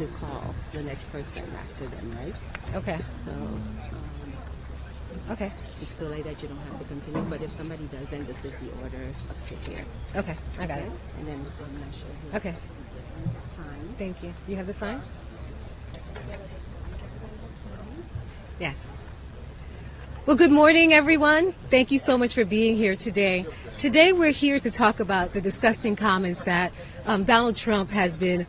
to call the next person after them, right? Okay. So, Okay. so like that you don't have to continue. But if somebody does, then this is the order up to here. Okay. I got Okay? it. And then I'm not sure who Okay. signs. Thank you. You have the signs? Yes. Well, good morning, everyone. Thank you so much for being here today. Today, we're here to talk about the disgusting comments that Donald Trump has been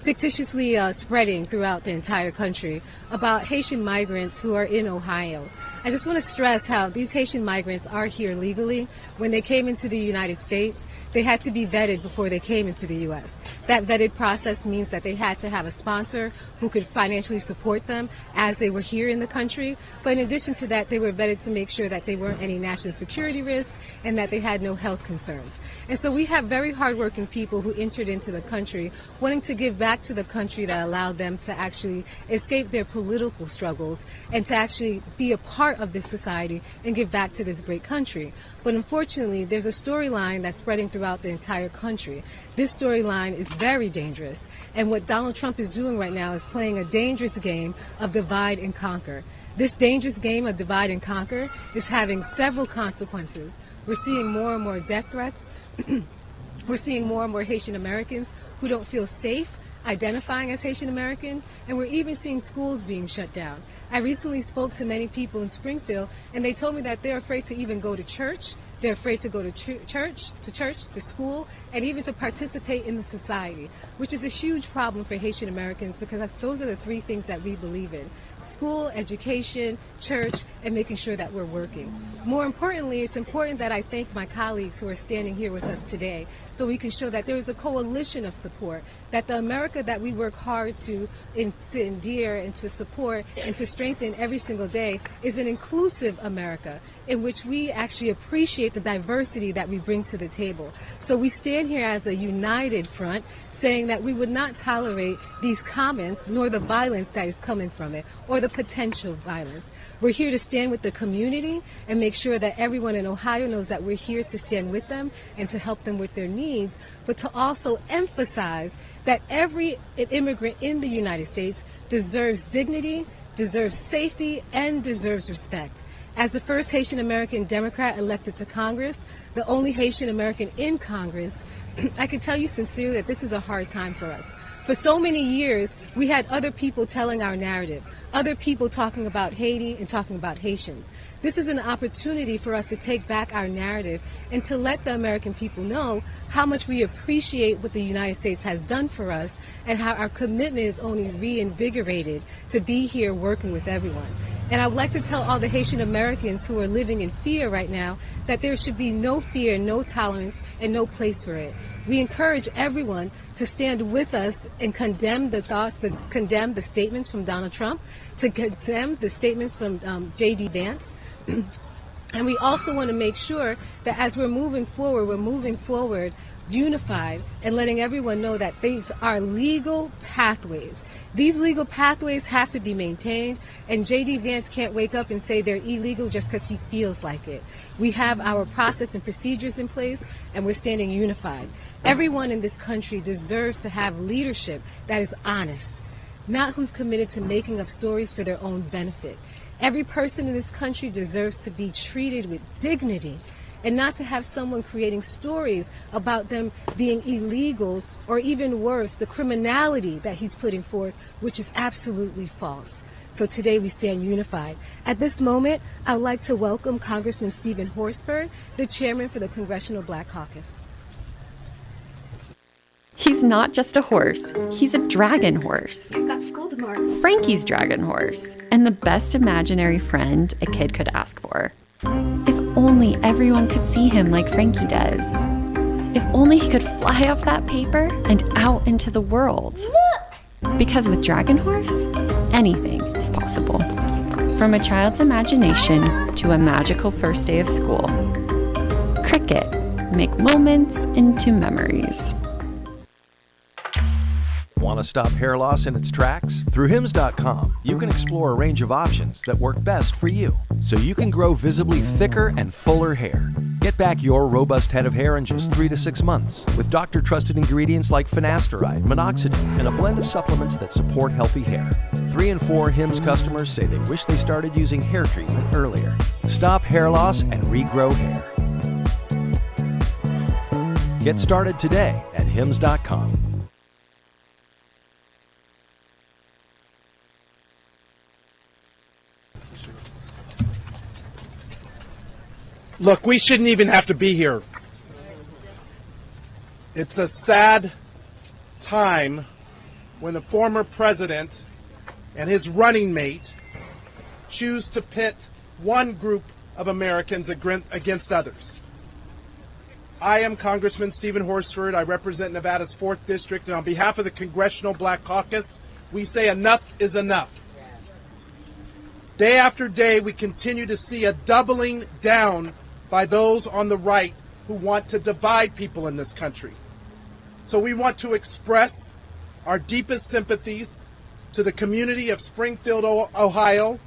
fictitiously spreading throughout the entire country about Haitian migrants who are in Ohio. I just want to stress how these Haitian migrants are here legally. When they came into the United States, they had to be vetted before they came into the U.S. That vetted process means that they had to have a sponsor who could financially support them as they were here in the country. But in addition to that, they were vetted to make sure that they weren't any national security risk and that they had no health concerns. And so we have very hardworking people who entered into the country wanting to give back to the country that allowed them to actually escape their political struggles and to actually be a part of this society and give back to this great country. But unfortunately, there's a storyline that's spreading throughout the entire country. This storyline is very dangerous. And what Donald Trump is doing right now is playing a dangerous game of divide and conquer. This dangerous game of divide and conquer is having several consequences. We're seeing more and more death threats. We're seeing more and more Haitian Americans who don't feel safe identifying as Haitian American, and we're even seeing schools being shut down. I recently spoke to many people in Springfield, and they told me that they're afraid to even go to church. They're afraid to go to church, to school, and even to participate in the society, which is a huge problem for Haitian Americans because those are the three things that we believe in: school, education, church, and making sure that we're working. More importantly, it's important that I thank my colleagues who are standing here with us today so we can show that there is a coalition of support, that the America that we work hard to endear and to support and to strengthen every single day is an inclusive America in which we actually appreciate the diversity that we bring to the table. So we stand here as a united front saying that we would not tolerate these comments nor the violence that is coming from it or the potential violence. We're here to stand with the community and make sure that everyone in Ohio knows that we're here to stand with them and to help them with their needs, but to also emphasize that every immigrant in the United States deserves dignity, deserves safety, and deserves respect. As the first Haitian American Democrat elected to Congress, the only Haitian American in Congress, I can tell you sincerely that this is a hard time for us. For so many years, we had other people telling our narrative, other people talking about Haiti and talking about Haitians. This is an opportunity for us to take back our narrative and to let the American people know how much we appreciate what the United States has done for us and how our commitment is only reinvigorated to be here working with everyone. And I would like to tell all the Haitian Americans who are living in fear right now that there should be no fear, no tolerance, and no place for it. We encourage everyone to stand with us and condemn the thoughts, condemn the statements from Donald Trump, to condemn the statements from J.D. Vance. And we also want to make sure that as we're moving forward unified and letting everyone know that these are legal pathways. These legal pathways have to be maintained, and J.D. Vance can't wake up and say they're illegal just because he feels like it. We have our process and procedures in place, and we're standing unified. Everyone in this country deserves to have leadership that is honest, not who's committed to making up stories for their own benefit. Every person in this country deserves to be treated with dignity and not to have someone creating stories about them being illegals or even worse, the criminality that he's putting forth, which is absolutely false. So today we stand unified. At this moment, I would like to welcome Congressman Stephen Horford, the chairman for the Congressional Black Caucus. He's not just a horse, he's a dragon horse. I've got school tomorrow. Frankie's dragon horse, and the best imaginary friend a kid could ask for. If only everyone could see him like Frankie does. If only he could fly off that paper and out into the world. Because with Dragon Horse, anything is possible. From a child's imagination to a magical first day of school. Cricket, make moments into memories. Want Want to stop hair loss in its tracks? Through Hims.com, you can explore a range of options that work best for you, so you can grow visibly thicker and fuller hair. Get back your robust head of hair in just 3 to 6 months with doctor-trusted ingredients like finasteride, minoxidil, and a blend of supplements that support healthy hair. 3 in 4 Hims customers say they wish they started using hair treatment earlier. Stop hair loss and regrow hair. Get started today at Hims.com. Look, we shouldn't even have to be here. It's a sad time when a former president and his running mate choose to pit one group of Americans against others. I am Congressman Stephen Horford. I represent Nevada's 4th District, and on behalf of the Congressional Black Caucus, we say enough is enough. Day after day, we continue to see a doubling down by those on the right who want to divide people in this country. So we want to express our deepest sympathies to the community of Springfield, Ohio,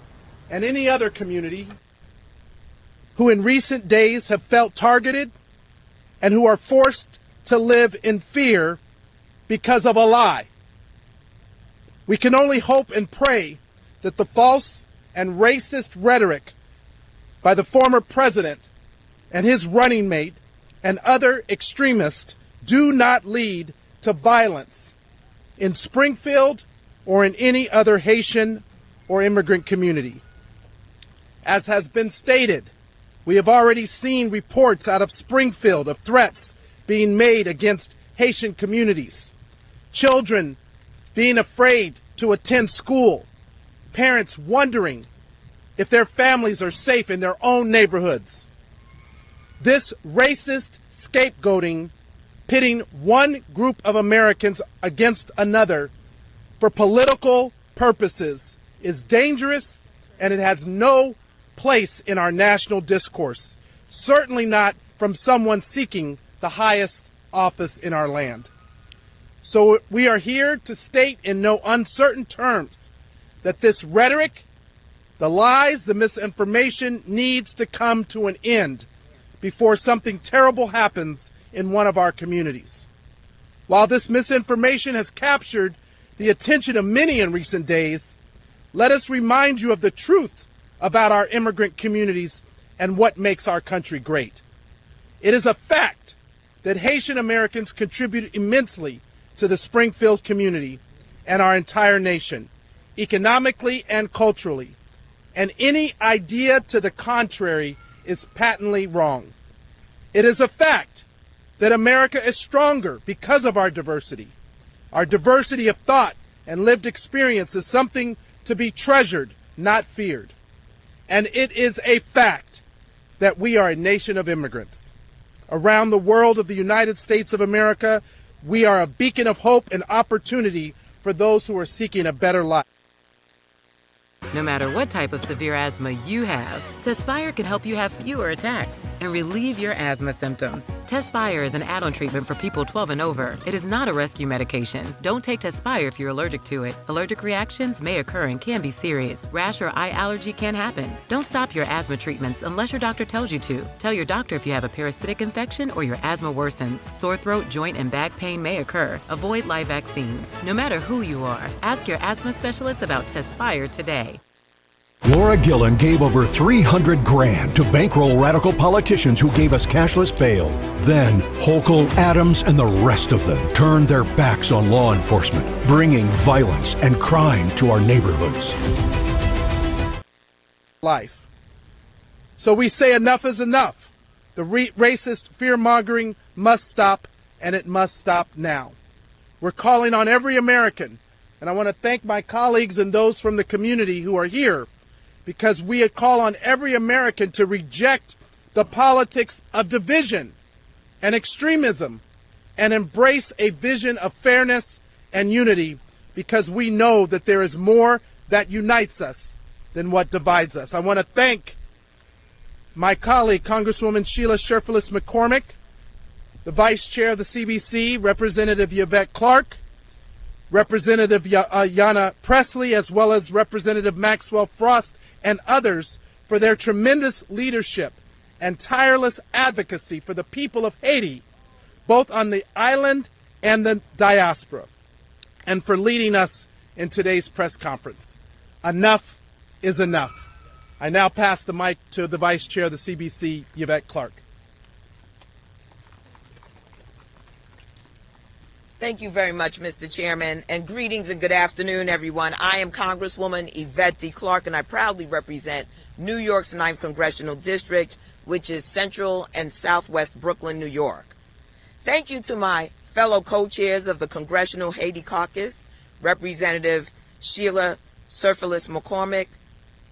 and any other community who in recent days have felt targeted and who are forced to live in fear because of a lie. We can only hope and pray that the false and racist rhetoric by the former president and his running mate and other extremists do not lead to violence in Springfield or in any other Haitian or immigrant community. As has been stated, we have already seen reports out of Springfield of threats being made against Haitian communities, children being afraid to attend school, parents wondering if their families are safe in their own neighborhoods. This racist scapegoating, pitting one group of Americans against another for political purposes, is dangerous, and it has no place in our national discourse, certainly not from someone seeking the highest office in our land. So we are here to state in no uncertain terms that this rhetoric, the lies, the misinformation needs to come to an end before something terrible happens in one of our communities. While this misinformation has captured the attention of many in recent days, let us remind you of the truth about our immigrant communities and what makes our country great. It is a fact that Haitian Americans contribute immensely to the Springfield community and our entire nation, economically and culturally, and any idea to the contrary is patently wrong. It is a fact that America is stronger because of our diversity. Our diversity of thought and lived experience is something to be treasured, not feared. And it is a fact that we are a nation of immigrants. Around the world of the United States of America, we are a beacon of hope and opportunity for those who are seeking a better life. No matter what type of severe asthma you have, Tespire can help you have fewer attacks and relieve your asthma symptoms. Tespire is an add-on treatment for people 12 and over. It is not a rescue medication. Don't take Tespire if you're allergic to it. Allergic reactions may occur and can be serious. Rash or eye allergy can happen. Don't stop your asthma treatments unless your doctor tells you to. Tell your doctor if you have a parasitic infection or your asthma worsens. Sore throat, joint, and back pain may occur. Avoid live vaccines. No matter who you are, ask your asthma specialist about Tespire today. Laura Gillen gave over $300 grand to bankroll radical politicians who gave us cashless bail. Then Hochul, Adams, and the rest of them turned their backs on law enforcement, bringing violence and crime to our neighborhoods. Life. So we say enough is enough. The racist fear-mongering must stop, and it must stop now. We're calling on every American, and I want to thank my colleagues and those from the community who are here, because we call on every American to reject the politics of division and extremism and embrace a vision of fairness and unity, because we know that there is more that unites us than what divides us. I want to thank my colleague, Congresswoman Sheila Sherfilis McCormick, the Vice Chair of the CBC, Representative Yvette Clark, Representative Yana Pressley, as well as Representative Maxwell Frost and others for their tremendous leadership and tireless advocacy for the people of Haiti, both on the island and the diaspora, and for leading us in today's press conference. Enough is enough. I now pass the mic to the Vice Chair of the CBC, Yvette Clark. Thank you very much, Mr. Chairman, and greetings and good afternoon, everyone. I am Congresswoman Yvette D. Clark, and I proudly represent New York's 9th Congressional District, which is Central and Southwest Brooklyn, New York. Thank you to my fellow co-chairs of the Congressional Haiti Caucus, Representative Sheila Surfalis McCormick,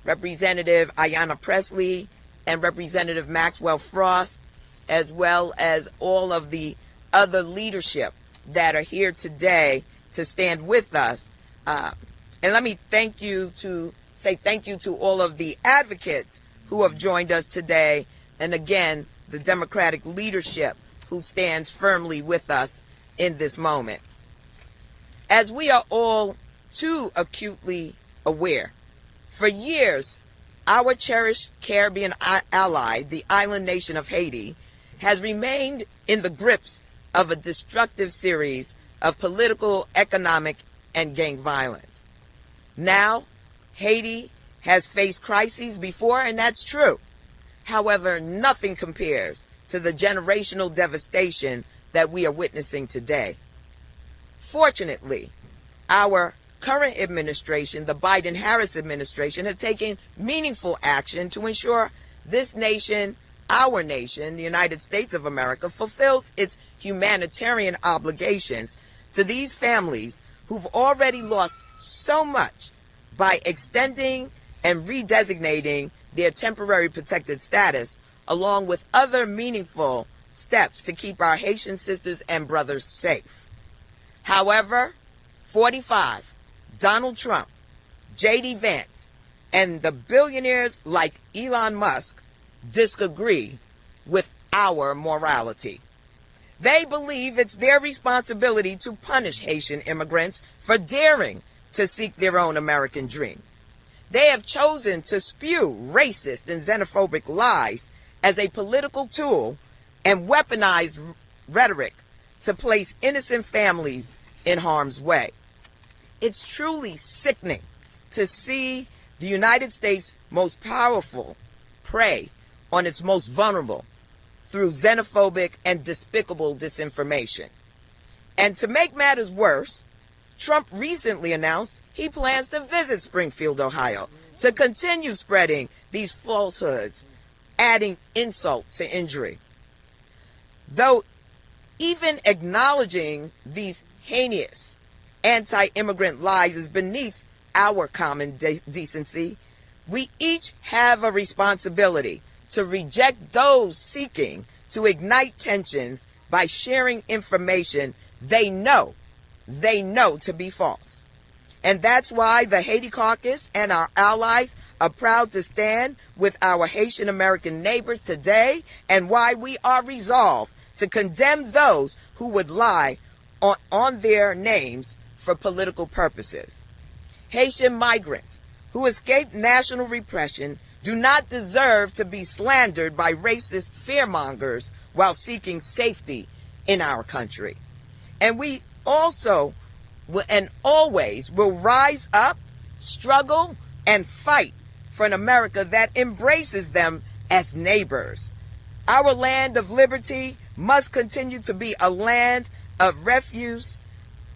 Representative Ayanna Pressley, and Representative Maxwell Frost, as well as all of the other leadership that are here today to stand with us. And let me say thank you to all of the advocates who have joined us today, and again, the Democratic leadership who stands firmly with us in this moment. As we are all too acutely aware, for years, our cherished Caribbean ally, the island nation of Haiti, has remained in the grips of a destructive series of political, economic, and gang violence. Now, Haiti has faced crises before, and that's true. However, nothing compares to the generational devastation that we are witnessing today. Fortunately, our current administration, the Biden-Harris administration, has taken meaningful action to ensure this nation, our nation, the United States of America, fulfills its humanitarian obligations to these families who've already lost so much by extending and redesignating their temporary protected status, along with other meaningful steps to keep our Haitian sisters and brothers safe. However, 45, Donald Trump, J.D. Vance, and the billionaires like Elon Musk disagree with our morality. They believe it's their responsibility to punish Haitian immigrants for daring to seek their own American dream. They have chosen to spew racist and xenophobic lies as a political tool and weaponized rhetoric to place innocent families in harm's way. It's truly sickening to see the United States' most powerful prey on its most vulnerable through xenophobic and despicable disinformation. And to make matters worse, Trump recently announced he plans to visit Springfield, Ohio, to continue spreading these falsehoods, adding insult to injury. Though even acknowledging these heinous anti-immigrant lies is beneath our common decency, we each have a responsibility to reject those seeking to ignite tensions by sharing information they know to be false. And that's why the Haiti Caucus and our allies are proud to stand with our Haitian American neighbors today, and why we are resolved to condemn those who would lie on their names for political purposes. Haitian migrants who escaped national repression do not deserve to be slandered by racist fearmongers while seeking safety in our country. And we also and always will rise up, struggle, and fight for an America that embraces them as neighbors. Our land of liberty must continue to be a land of refuge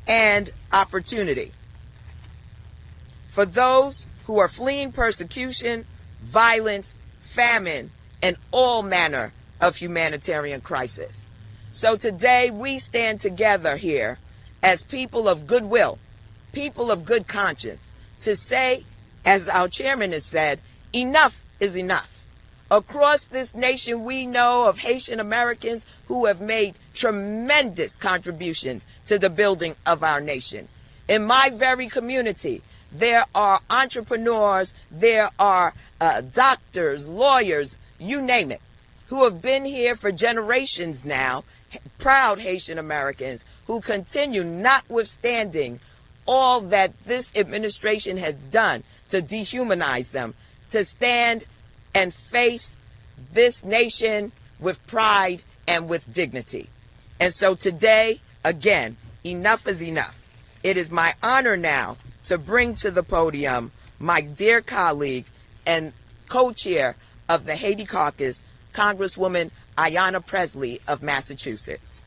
and opportunity for those who are fleeing persecution, violence, famine, and all manner of humanitarian crisis. So today we stand together here as people of goodwill, people of good conscience, to say, as our chairman has said, enough is enough. Across this nation, we know of Haitian Americans who have made tremendous contributions to the building of our nation. In my very community, there are entrepreneurs, there are doctors, lawyers, you name it, who have been here for generations now, proud Haitian Americans who continue, notwithstanding all that this administration has done to dehumanize them, to stand and face this nation with pride and with dignity. And so today, again, enough is enough. It is my honor now to bring to the podium my dear colleague and co-chair of the Haiti Caucus, Congresswoman Pressley of Massachusetts.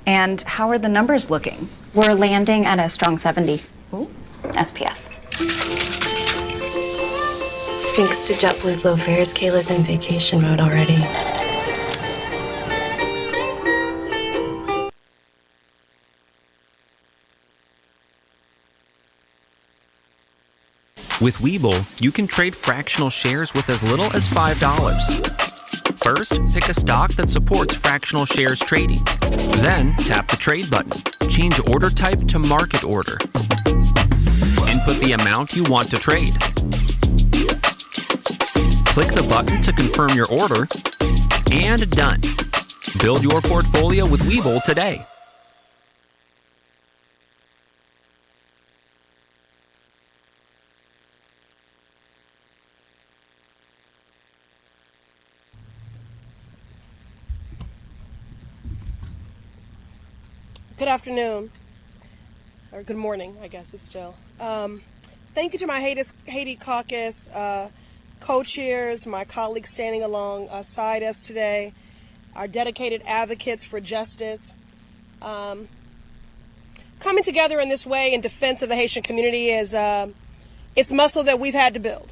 And how are the numbers looking? We're landing at a strong 70. Ooh. SPF. Thanks to JetBlue's low fares, Kayla's in vacation mode already. With Webull, you can trade fractional shares with as little as $5. First, pick a stock that supports fractional shares trading. Then, tap the trade button. Change order type to market order. Input the amount you want to trade. Click the button to confirm your order, and done. Build your portfolio with Webull today. Good afternoon, or good morning, I guess it's still. Thank you to my Haiti Caucus co-chairs, my colleagues standing alongside us today, our dedicated advocates for justice. Coming together in this way in defense of the Haitian community is it's muscle that we've had to build.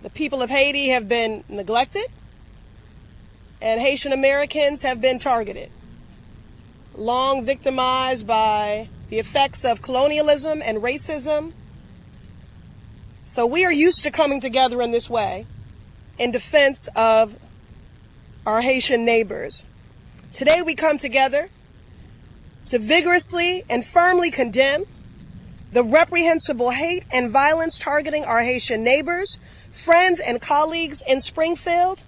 The people of Haiti have been neglected, and Haitian Americans have been targeted, long victimized by the effects of colonialism and racism. So we are used to coming together in this way in defense of our Haitian neighbors. Today we come together to vigorously and firmly condemn the reprehensible hate and violence targeting our Haitian neighbors, friends, and colleagues in Springfield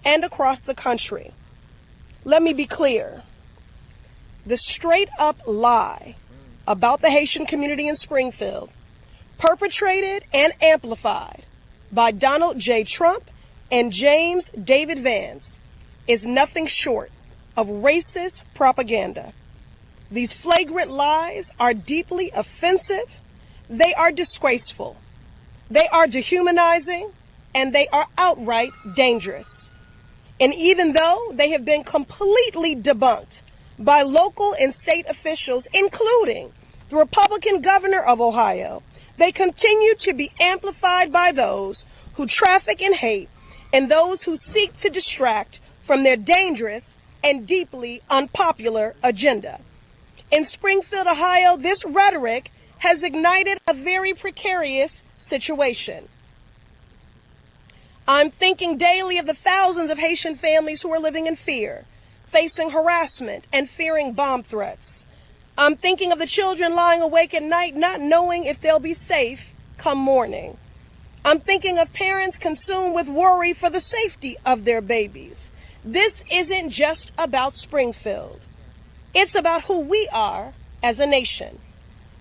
and across the country. Let me be clear. The straight-up lie about the Haitian community in Springfield, perpetrated and amplified by Donald J. Trump and James David Vance, is nothing short of racist propaganda. These flagrant lies are deeply offensive, they are disgraceful, they are dehumanizing, and they are outright dangerous. And even though they have been completely debunked by local and state officials, including the Republican governor of Ohio, they continue to be amplified by those who traffic in hate and those who seek to distract from their dangerous and deeply unpopular agenda. In Springfield, Ohio, this rhetoric has ignited a very precarious situation. I'm thinking daily of the thousands of Haitian families who are living in fear, facing harassment and fearing bomb threats. I'm thinking of the children lying awake at night not knowing if they'll be safe come morning. I'm thinking of parents consumed with worry for the safety of their babies. This isn't just about Springfield. It's about who we are as a nation.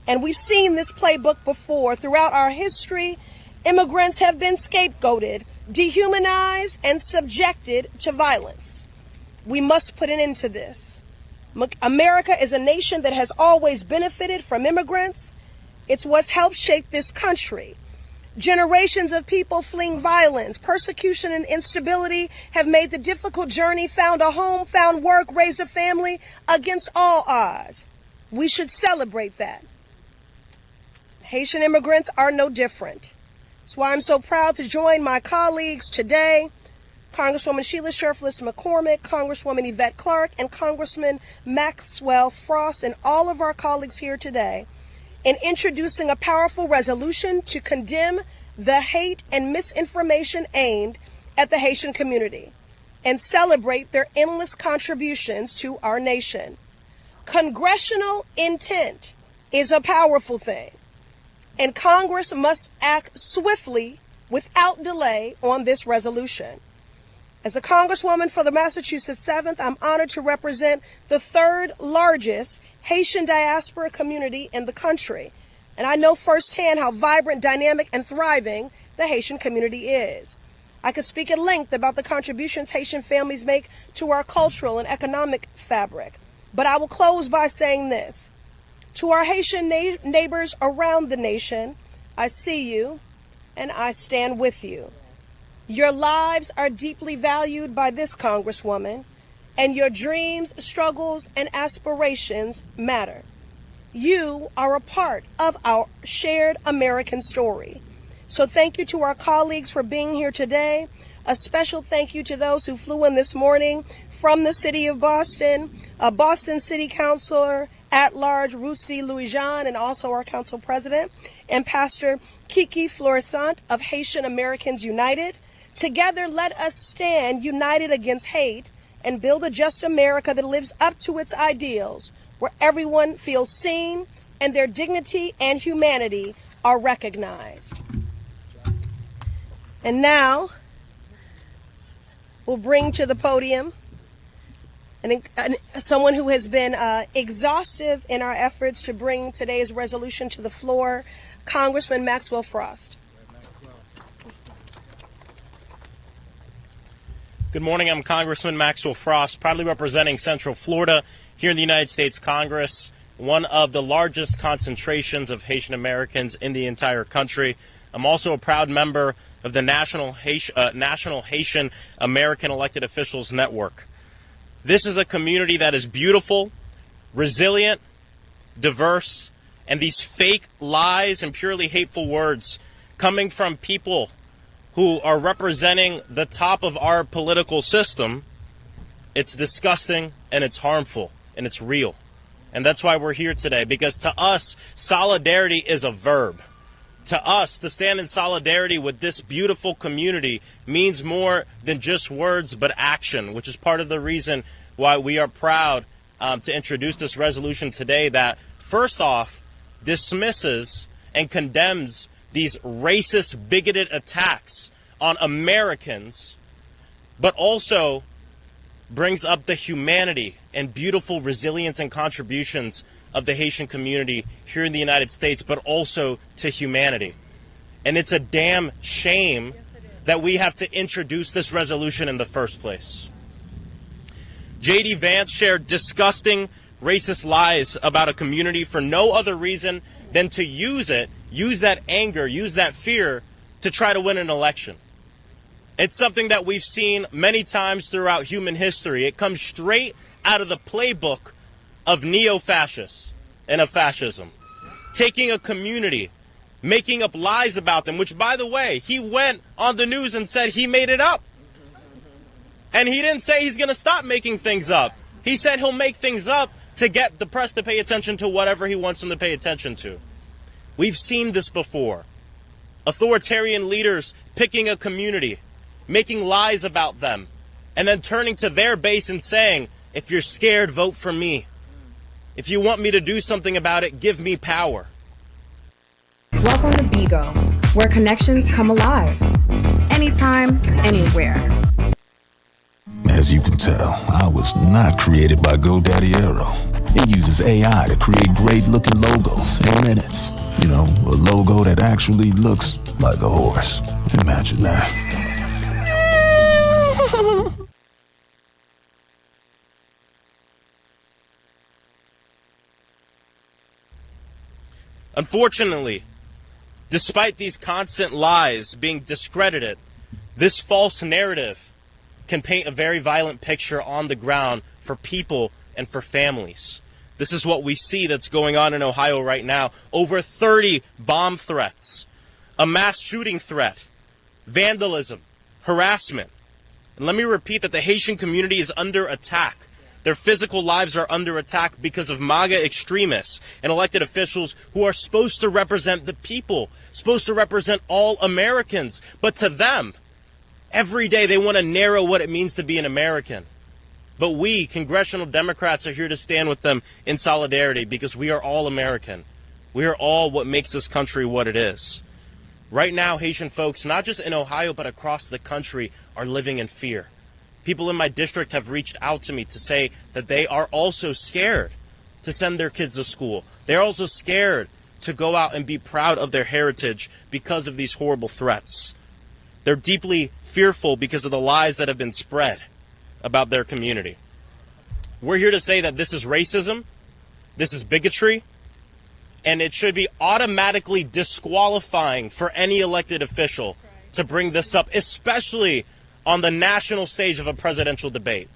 And we've seen this playbook before. Throughout our history, immigrants have been scapegoated, dehumanized, and subjected to violence. We must put an end to this. America is a nation that has always benefited from immigrants. It's what's helped shape this country. Generations of people fleeing violence, persecution, and instability have made the difficult journey, found a home, found work, raised a family against all odds. We should celebrate that. Haitian immigrants are no different. That's why I'm so proud to join my colleagues today, Congresswoman Sheila Shurfless McCormick, Congresswoman Yvette Clark, and Congressman Maxwell Frost, and all of our colleagues here today, in introducing a powerful resolution to condemn the hate and misinformation aimed at the Haitian community and celebrate their endless contributions to our nation. Congressional intent is a powerful thing, and Congress must act swiftly without delay on this resolution. As a Congresswoman for the Massachusetts 7th, I'm honored to represent the third largest Haitian diaspora community in the country. And I know firsthand how vibrant, dynamic, and thriving the Haitian community is. I could speak at length about the contributions Haitian families make to our cultural and economic fabric. But I will close by saying this. To our Haitian neighbors around the nation, I see you and I stand with you. Your lives are deeply valued by this Congresswoman, and your dreams, struggles, and aspirations matter. You are a part of our shared American story. So thank you to our colleagues for being here today. A special thank you to those who flew in this morning from the city of Boston, Boston City Councilor at-large Ruth C. Louis-Jean, and also our council president, and Pastor Kiki Florissant of Haitian Americans United. Together, let us stand united against hate and build a just America that lives up to its ideals, where everyone feels seen and their dignity and humanity are recognized. And now, we'll bring to the podium someone who has been exhaustive in our efforts to bring today's resolution to the floor, Congressman Maxwell Frost. Good morning. I'm Congressman Maxwell Frost, proudly representing Central Florida here in the United States Congress, one of the largest concentrations of Haitian Americans in the entire country. I'm also a proud member of the National Haitian American Elected Officials Network. This is a community that is beautiful, resilient, diverse, and these fake lies and purely hateful words coming from people who are representing the top of our political system, it's disgusting and it's harmful and it's real. And that's why we're here today, because to us, solidarity is a verb. To us, to stand in solidarity with this beautiful community means more than just words, but action, which is part of the reason why we are proud to introduce this resolution today that, first off, dismisses and condemns these racist, bigoted attacks on Americans, but also brings up the humanity and beautiful resilience and contributions of the Haitian community here in the United States, but also to humanity. And it's a damn shame that we have to introduce this resolution in the first place. J.D. Vance shared disgusting, racist lies about a community for no other reason than to use that anger, use that fear to try to win an election. It's something that we've seen many times throughout human history. It comes straight out of the playbook of neo-fascists and of fascism. Taking a community, making up lies about them, which, by the way, he went on the news and said he made it up. And he didn't say he's going to stop making things up. He said he'll make things up to get the press to pay attention to whatever he wants them to pay attention to. We've seen this before. Authoritarian leaders picking a community, making lies about them, and then turning to their base and saying, if you're scared, vote for me. If you want me to do something about it, give me power. Welcome to Bigo, where connections come alive. Anytime, anywhere. As you can tell, I was not created by GoDaddy Aero. It uses AI to create great-looking logos in minutes. You know, a logo that actually looks like a horse. Imagine that. Unfortunately, despite these constant lies being discredited, this false narrative can paint a very violent picture on the ground for people and for families. This is what we see that's going on in Ohio right now. Over 30 bomb threats, a mass shooting threat, vandalism, harassment. And let me repeat that the Haitian community is under attack. Their physical lives are under attack because of MAGA extremists and elected officials who are supposed to represent the people, supposed to represent all Americans. But to them, every day they want to narrow what it means to be an American. But we, congressional Democrats, are here to stand with them in solidarity because we are all American. We are all what makes this country what it is. Right now, Haitian folks, not just in Ohio but across the country, are living in fear. People in my district have reached out to me to say that they are also scared to send their kids to school. They're also scared to go out and be proud of their heritage because of these horrible threats. They're deeply fearful because of the lies that have been spread about their community. We're here to say that this is racism, this is bigotry, and it should be automatically disqualifying for any elected official to bring this up, especially on the national stage of a presidential debate.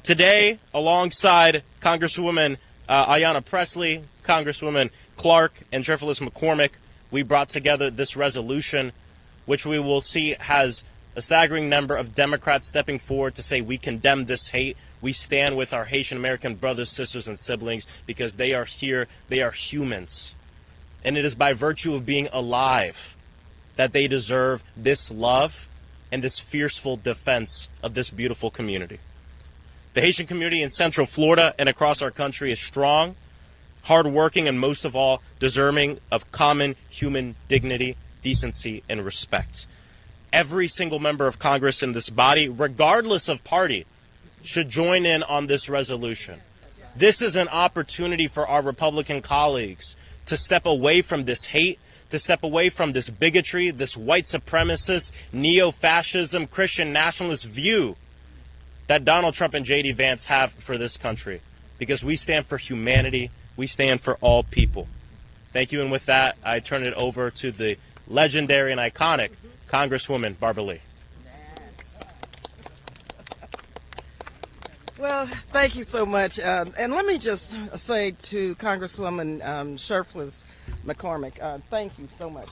Today, alongside Congresswoman Ayanna Pressley, Congresswoman Clark, and Sheriff McCormick, we brought together this resolution, which we will see has a staggering number of Democrats stepping forward to say we condemn this hate. We stand with our Haitian American brothers, sisters, and siblings because they are here, they are humans. And it is by virtue of being alive that they deserve this love and this fierceful defense of this beautiful community. The Haitian community in Central Florida and across our country is strong, hardworking, and most of all, deserving of common human dignity, decency, and respect. Every single member of Congress in this body, regardless of party, should join in on this resolution. This is an opportunity for our Republican colleagues to step away from this hate, to step away from this bigotry, this white supremacist, neo-fascism, Christian nationalist view that Donald Trump and J.D. Vance have for this country. Because we stand for humanity, we stand for all people. Thank you, and with that, I turn it over to the legendary and iconic Congresswoman Barbara Lee. Well, thank you so much. And let me just say to Congresswoman Sheriff McCormick, thank you so much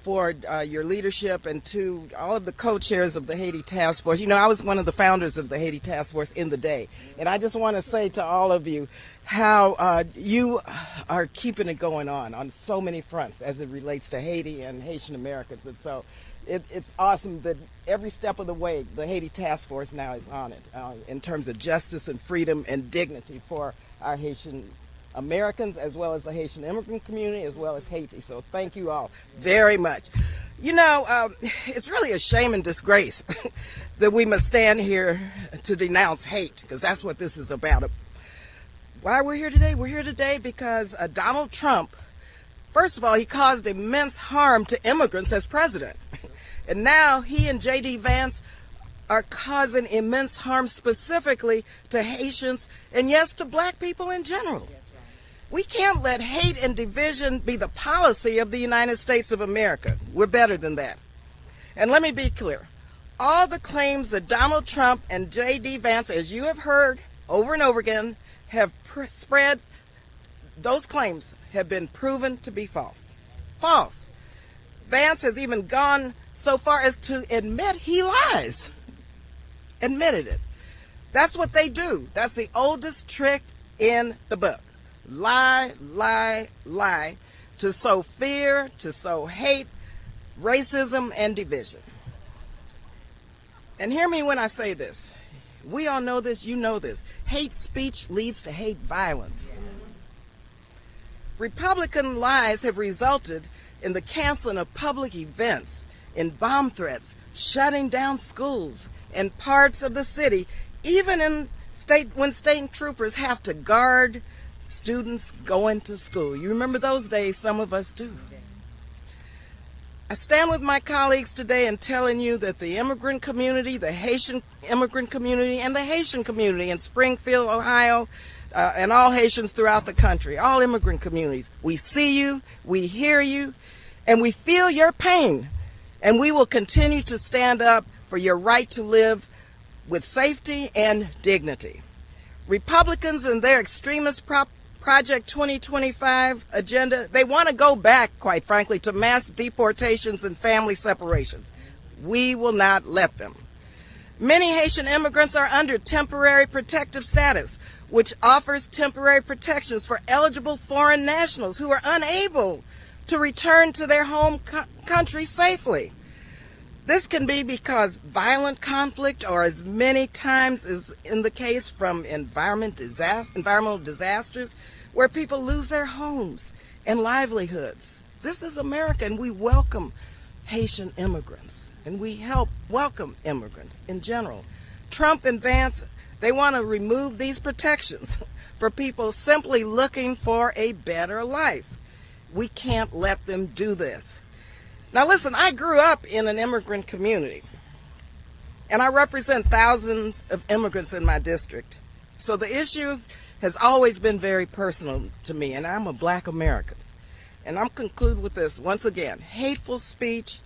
for your leadership, and to all of the co-chairs of the Haiti Task Force. You know, I was one of the founders of the Haiti Task Force in the day, and I just want to say to all of you how you are keeping it going on so many fronts as it relates to Haiti and Haitian Americans. And so it's awesome that every step of the way the Haiti Task Force now is on it in terms of justice and freedom and dignity for our Haitian Americans, as well as the Haitian immigrant community, as well as Haiti. So thank you all very much. You know, it's really a shame and disgrace that we must stand here to denounce hate, because that's what this is about. Why we're here today? We're here today because Donald Trump, first of all, he caused immense harm to immigrants as president. And now he and J.D. Vance are causing immense harm specifically to Haitians and, yes, to black people in general. We can't let hate and division be the policy of the United States of America. We're better than that. And let me be clear. All the claims that Donald Trump and J.D. Vance, as you have heard over and over again, have spread, those claims have been proven to be false. False. Vance has even gone so far as to admit he lies. Admitted it. That's what they do. That's the oldest trick in the book. Lie, lie, lie, to sow fear, to sow hate, racism, and division. And hear me when I say this. We all know this, you know this. Hate speech leads to hate violence. Republican lies have resulted in the canceling of public events, in bomb threats, shutting down schools and parts of the city, even when state troopers have to guard students going to school. You remember those days? Some of us do. I stand with my colleagues today in telling you that the immigrant community, the Haitian immigrant community, and the Haitian community in Springfield, Ohio, and all Haitians throughout the country, all immigrant communities, we see you, we hear you, and we feel your pain. And we will continue to stand up for your right to live with safety and dignity. Republicans and their extremist Project 2025 agenda, they want to go back, quite frankly, to mass deportations and family separations. We will not let them. Many Haitian immigrants are under temporary protective status, which offers temporary protections for eligible foreign nationals who are unable to return to their home country safely. This can be because violent conflict, or as many times as in the case from environmental disasters, where people lose their homes and livelihoods. This is America, and we welcome Haitian immigrants, and we help welcome immigrants in general. Trump and Vance, they want to remove these protections for people simply looking for a better life. We can't let them do this. Now listen, I grew up in an immigrant community, and I represent thousands of immigrants in my district. So the issue has always been very personal to me, and I'm a Black American. And I'll conclude with this once again. Hateful speech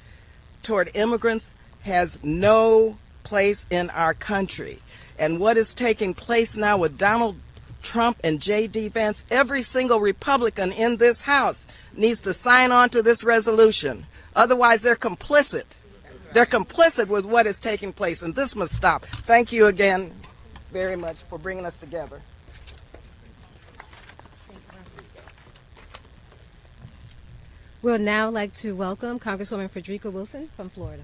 toward immigrants has no place in our country. And what is taking place now with Donald Trump and J.D. Vance, every single Republican in this House needs to sign on to this resolution. Otherwise, they're complicit. They're complicit with what is taking place, and this must stop. Thank you again very much for bringing us together. We'll now like to welcome Congresswoman Frederica Wilson from Florida.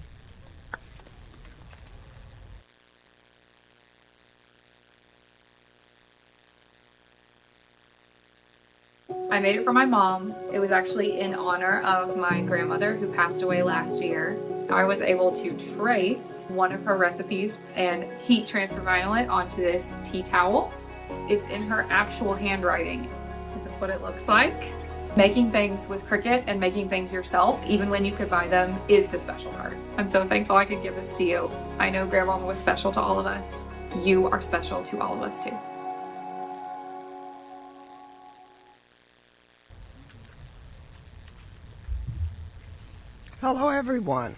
I made it for my mom. It was actually in honor of my grandmother who passed away last year. I was able to trace one of her recipes and heat transfer vinyl it onto this tea towel. It's in her actual handwriting. This is what it looks like. Making things with Cricut and making things yourself, even when you could buy them, is the special part. I'm so thankful I could give this to you. I know Grandma was special to all of us. You are special to all of us too. Hello, everyone.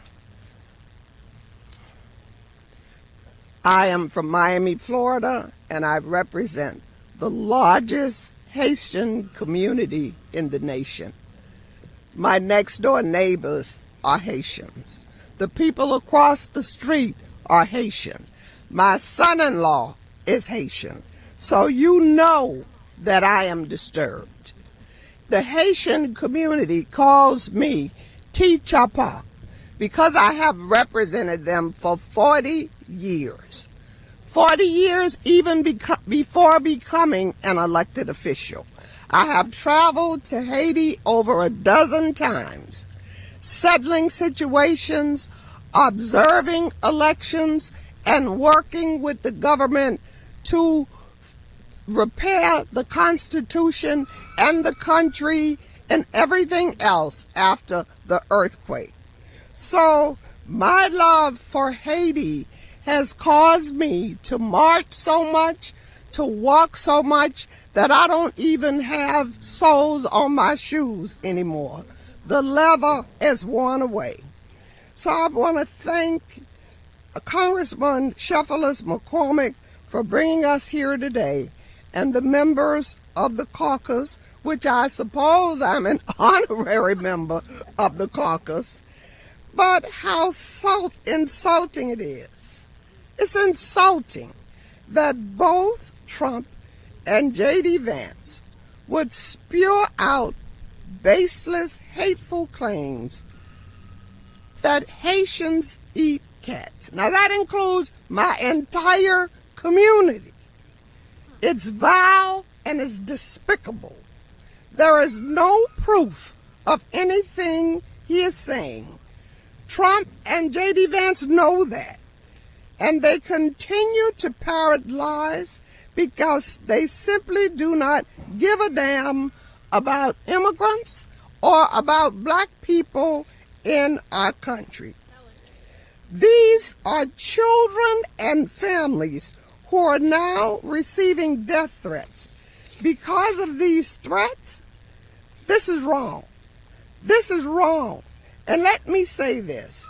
I am from Miami, Florida, and I represent the largest Haitian community in the nation. My next door neighbors are Haitians. The people across the street are Haitian. My son-in-law is Haitian. So you know that I am disturbed. The Haitian community calls me T-Chapa because I have represented them for 40 years. 40 years even before becoming an elected official. I have traveled to Haiti over a dozen times, settling situations, observing elections, and working with the government to repair the Constitution and the country and everything else after the earthquake. So my love for Haiti has caused me to march so much, to walk so much, that I don't even have soles on my shoes anymore. The leather is worn away. So I want to thank Congressman Sheffield McCormick for bringing us here today, and the members of the caucus, which I suppose I'm an honorary member of the caucus. But how insulting it is. It's insulting that both Trump and J.D. Vance would spew out baseless, hateful claims that Haitians eat cats. Now that includes my entire community. It's vile and it's despicable. There is no proof of anything he is saying. Trump and J.D. Vance know that. And they continue to parrot lies because they simply do not give a damn about immigrants or about black people in our country. These are children and families who are now receiving death threats. Because of these threats, this is wrong. This is wrong. And let me say this.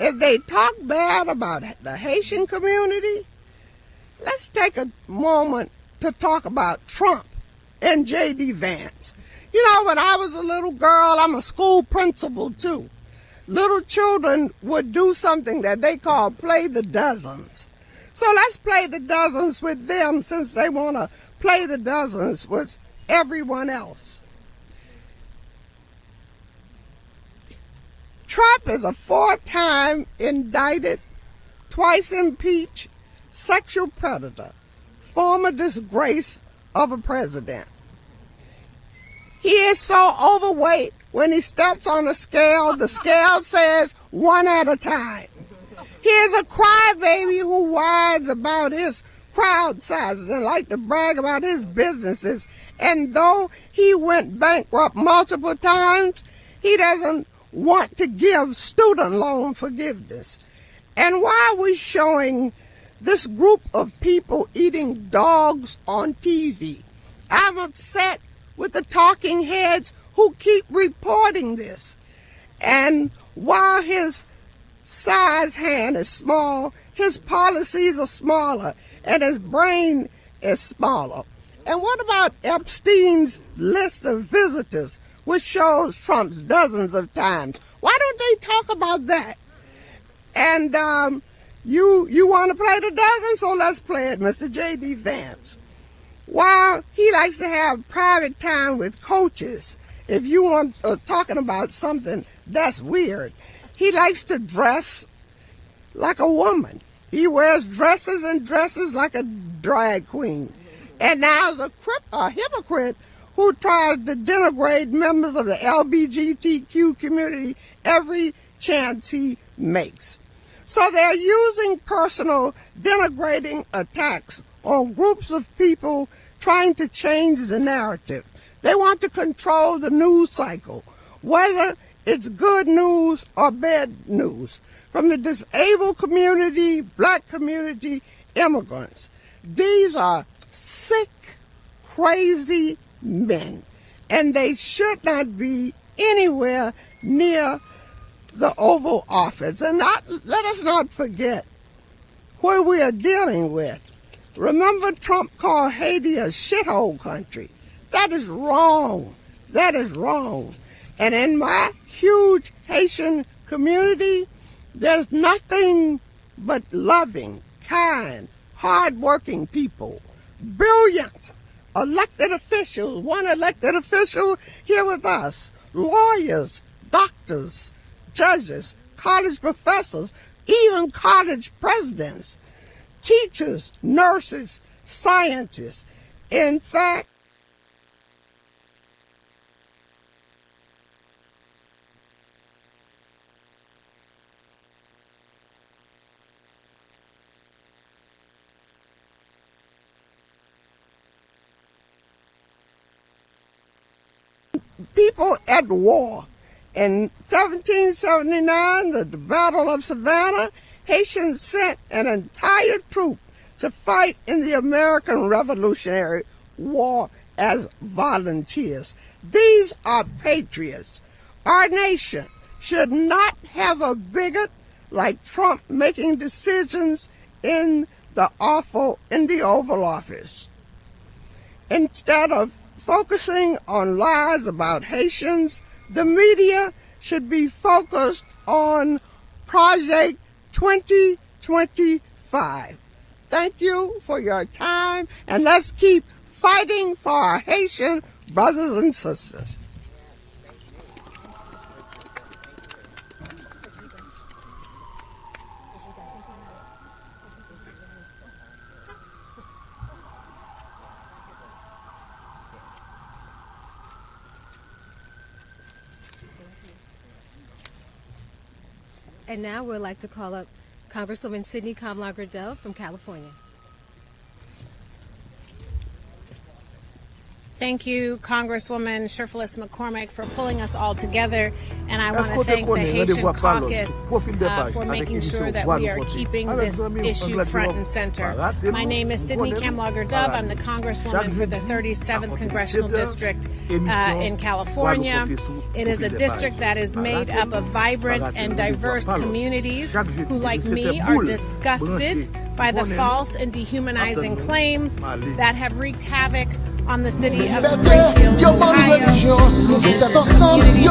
If they talk bad about the Haitian community, let's take a moment to talk about Trump and J.D. Vance. You know, when I was a little girl, I'm a school principal too. Little children would do something that they call play the dozens. So let's play the dozens with them since they want to play the dozens with everyone else. Trump is a 4-time indicted, twice impeached, sexual predator, former disgrace of a president. He is so overweight When he steps on the scale says 1 at a time. Here's a crybaby who whines about his crowd sizes and like to brag about his businesses. And though he went bankrupt multiple times, he doesn't want to give student loan forgiveness. And why are we showing this group of people eating dogs on TV? I'm upset with the talking heads who keep reporting this. And while his size hand is small, his policies are smaller, and his brain is smaller. And what about Epstein's list of visitors, which shows Trump's dozens of times? Why don't they talk about that? And you want to play the dozen, so let's play it, Mr. J.D. Vance. While he likes to have private time with coaches, if you want talking about something that's weird, he likes to dress like a woman. He wears dresses and dresses like a drag queen. And now there's a hypocrite who tries to denigrate members of the LGBTQ community every chance he makes. So they're using personal denigrating attacks on groups of people trying to change the narrative. They want to control the news cycle, whether it's good news or bad news, from the disabled community, black community, immigrants. These are sick, crazy men, and they should not be anywhere near the Oval Office. And let us not forget who we are dealing with. Remember, Trump called Haiti a shithole country. That is wrong. That is wrong. And in my huge Haitian community, there's nothing but loving, kind, hard-working people, brilliant elected officials, one elected official here with us, lawyers, doctors, judges, college professors, even college presidents, teachers, nurses, scientists. In fact, people at war. In 1779, the Battle of Savannah, Haitians sent an entire troop to fight in the American Revolutionary War as volunteers. These are patriots. Our nation should not have a bigot like Trump making decisions in the Oval Office. Instead of focusing on lies about Haitians, the media should be focused on Project 2025. Thank you for your time, and let's keep fighting for our Haitian brothers and sisters. And now we'd like to call up Congresswoman Sidney Kamlar-Gerdell from California. Thank you, Congresswoman Shirflis McCormick, for pulling us all together. And I want to thank the Haitian Caucus for making sure that we are keeping this issue front and center. My name is Sidney Kamlar-Gerdell. I'm the Congresswoman for the 37th Congressional District in California. It is a district that is made up of vibrant and diverse communities who, like me, are disgusted by the false and dehumanizing claims that have wreaked havoc on the city of Springfield, Ohio, and the communities across the country.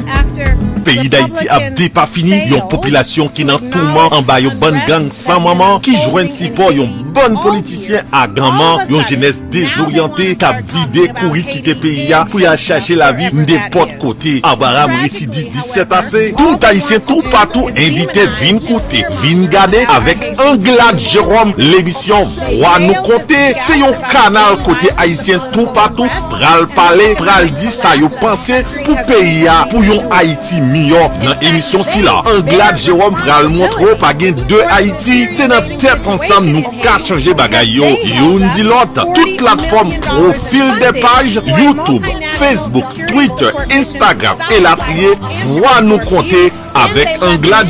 After Pays d'Haïti a pas fini, yon population qui nan tourment en bas yon bonne gang sans maman, qui joignent si pour yon bon politicien à gaman, yon jeunesse désorientée, qui a vidé courir quitter pays pour y aller chercher la vie n'importe côté. Abraham récidis 17 assez. Tout haïtien tout partout invité vin côté, vin garder avec Anglade Jérôme, l'émission Roi nous compter. C'est yon canal côté haïtien tout partout, pral parler, pral dit ça yon pensé pour pays pour yon Haïti meilleur. Dans émission si là, Anglade Jérôme pral montre pas gen deux Haïti. C'est dans tête ensemble nous ka changer bagay yo. Yon dit l'autre. Toute plateforme profil des pages YouTube, Facebook, Twitter, Instagram et la trier, voix nous compter avec Anglade